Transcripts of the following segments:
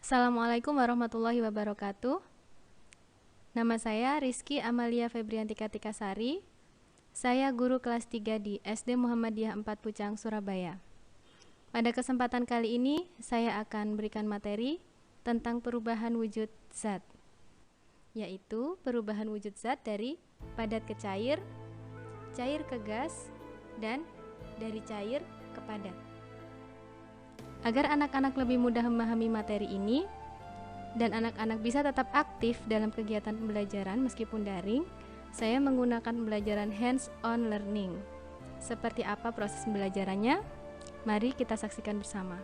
Assalamualaikum warahmatullahi wabarakatuh. Nama saya Rizky Amalia Febrianti Katikasari. Saya guru kelas 3 di SD Muhammadiyah 4 Pucang, Surabaya. Pada kesempatan kali ini, saya akan berikan materi tentang perubahan wujud zat, yaitu perubahan wujud zat dari padat ke cair, cair ke gas, dan dari cair ke padat. Agar anak-anak lebih mudah memahami materi ini dan anak-anak bisa tetap aktif dalam kegiatan pembelajaran meskipun daring, saya menggunakan pembelajaran hands-on learning. Seperti apa proses pembelajarannya? Mari kita saksikan bersama.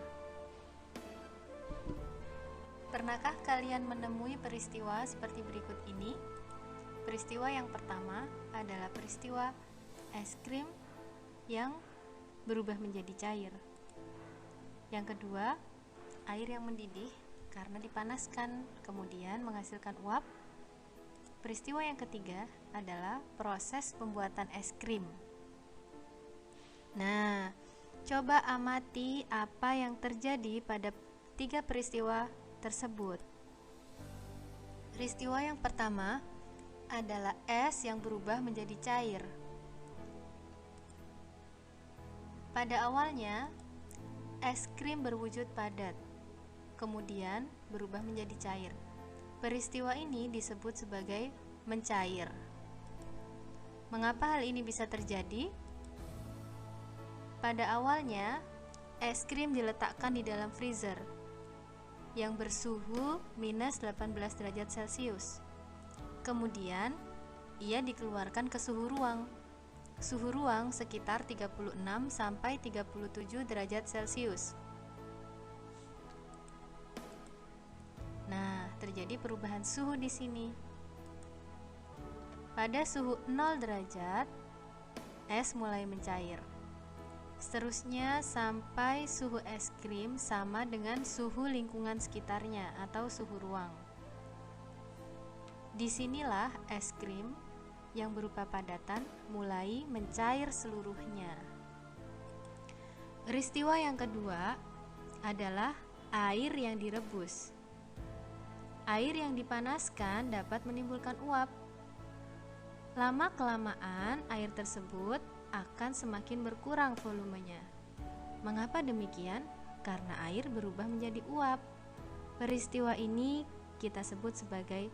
Pernahkah kalian menemui peristiwa seperti berikut ini? Peristiwa yang pertama adalah peristiwa es krim yang berubah menjadi cair. Yang kedua, air yang mendidih karena dipanaskan, kemudian menghasilkan uap. Peristiwa yang ketiga adalah proses pembuatan es krim. Nah, coba amati apa yang terjadi pada tiga peristiwa tersebut. Peristiwa yang pertama adalah es yang berubah menjadi cair. Pada awalnya, es krim berwujud padat, kemudian berubah menjadi cair. Peristiwa ini disebut sebagai mencair. Mengapa hal ini bisa terjadi? Pada awalnya, es krim diletakkan di dalam freezer yang bersuhu minus 18 derajat Celcius. Kemudian, ia dikeluarkan ke suhu ruang. Suhu ruang sekitar 36 sampai 37 derajat Celcius. Nah, terjadi perubahan suhu di sini. Pada suhu 0 derajat, es mulai mencair. Seterusnya sampai suhu es krim sama dengan suhu lingkungan sekitarnya atau suhu ruang. Disinilah es krim yang berupa padatan mulai mencair seluruhnya. Peristiwa yang kedua adalah air yang direbus. Air yang dipanaskan dapat menimbulkan uap. Lama-kelamaan air tersebut akan semakin berkurang volumenya. Mengapa demikian? Karena air berubah menjadi uap. Peristiwa ini kita sebut sebagai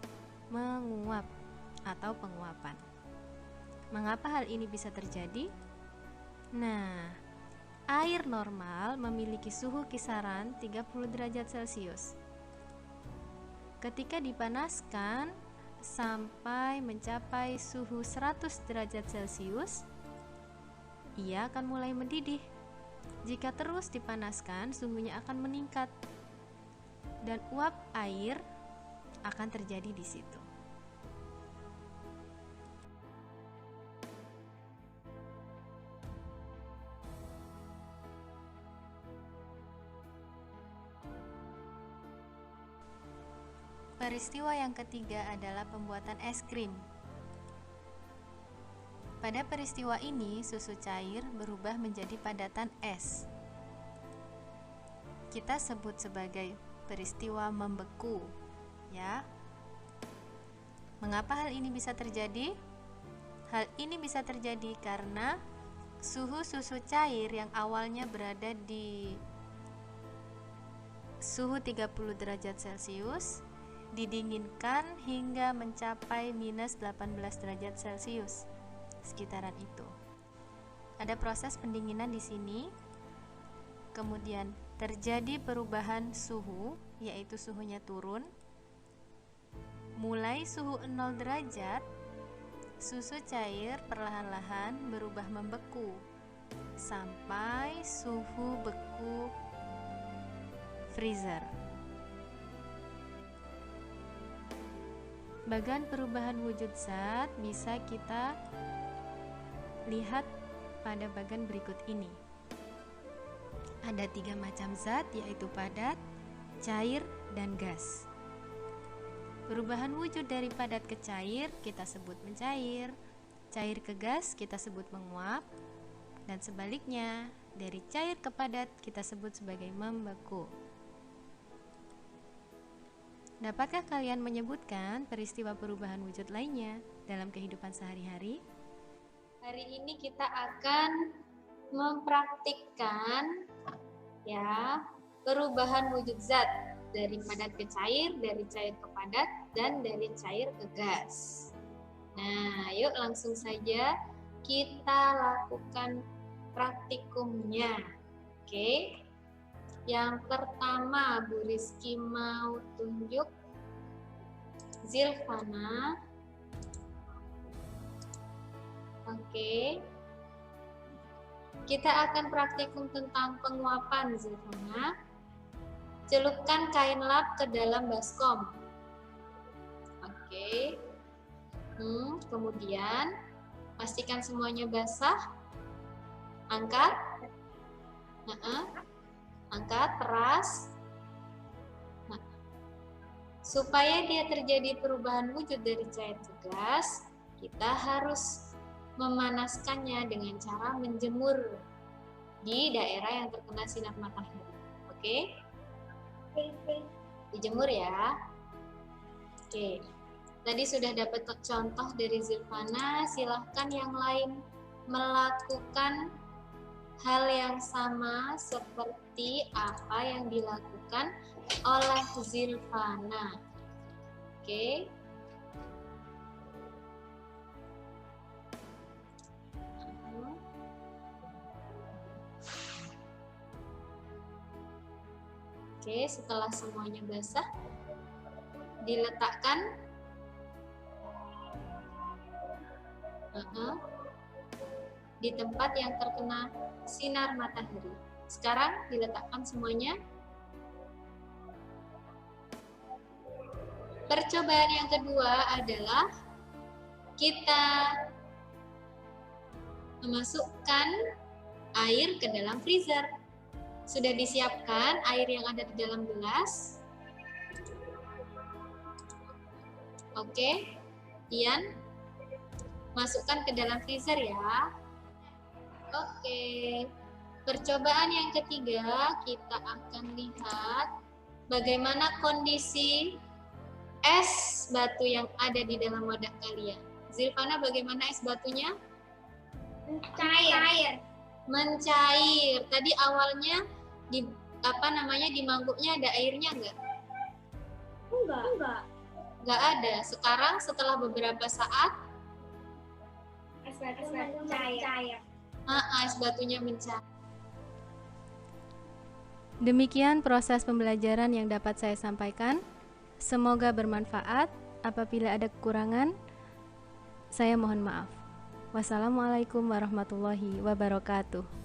menguap atau penguapan. Mengapa hal ini bisa terjadi? Nah, air normal memiliki suhu kisaran 30 derajat Celcius. Ketika dipanaskan sampai mencapai suhu 100 derajat Celcius, ia akan mulai mendidih. Jika terus dipanaskan, suhunya akan meningkat dan uap air akan terjadi di situ. Peristiwa yang ketiga adalah pembuatan es krim. Pada peristiwa ini, susu cair berubah menjadi padatan es. Kita sebut sebagai peristiwa membeku, ya. Mengapa hal ini bisa terjadi? Hal ini bisa terjadi karena suhu susu cair yang awalnya berada di suhu 30 derajat Celcius didinginkan hingga mencapai minus 18 derajat Celcius, sekitaran itu. Ada proses pendinginan di sini, kemudian terjadi perubahan suhu, yaitu suhunya turun. Mulai suhu 0 derajat, susu cair perlahan-lahan berubah membeku sampai suhu beku freezer. Bagian perubahan wujud zat bisa kita lihat pada bagian berikut ini. Ada 3 macam zat, yaitu padat, cair, dan gas. Perubahan wujud dari padat ke cair kita sebut mencair, cair ke gas kita sebut menguap, dan sebaliknya, dari cair ke padat kita sebut sebagai membeku. Dapatkah kalian menyebutkan peristiwa perubahan wujud lainnya dalam kehidupan sehari-hari? Hari ini kita akan mempraktikkan ya perubahan wujud zat dari padat ke cair, dari cair ke padat, dan dari cair ke gas. Nah, yuk langsung saja kita lakukan praktikumnya. Oke. Yang pertama, Bu Rizky mau tunjuk Zilfana. Oke. Kita akan praktikum tentang penguapan, Zilfana. Celupkan kain lap ke dalam baskom. Oke. Kemudian pastikan semuanya basah. Angkat. Angkat, peras. Nah, supaya dia terjadi perubahan wujud dari cair ke gas, kita harus memanaskannya dengan cara menjemur di daerah yang terkena sinar matahari. Oke? Dijemur ya. Oke. Tadi sudah dapat contoh dari Zilfana, silahkan yang lain melakukan hal yang sama seperti apa yang dilakukan oleh Zilfana. Oke. Oke, setelah semuanya basah, diletakkan di tempat yang terkena sinar matahari. Sekarang diletakkan semuanya. Percobaan yang kedua adalah kita memasukkan air ke dalam freezer. Sudah disiapkan air yang ada di dalam gelas. Oke, Ian, masukkan ke dalam freezer ya. Oke, percobaan yang ketiga kita akan lihat bagaimana kondisi es batu yang ada di dalam wadah kalian. Zilfana, bagaimana es batunya? Mencair. Tadi awalnya di di mangkuknya ada airnya enggak? Enggak ada. Sekarang setelah beberapa saat es batunya mencair. Demikian proses pembelajaran yang dapat saya sampaikan. Semoga bermanfaat. Apabila ada kekurangan, saya mohon maaf. Wassalamualaikum warahmatullahi wabarakatuh.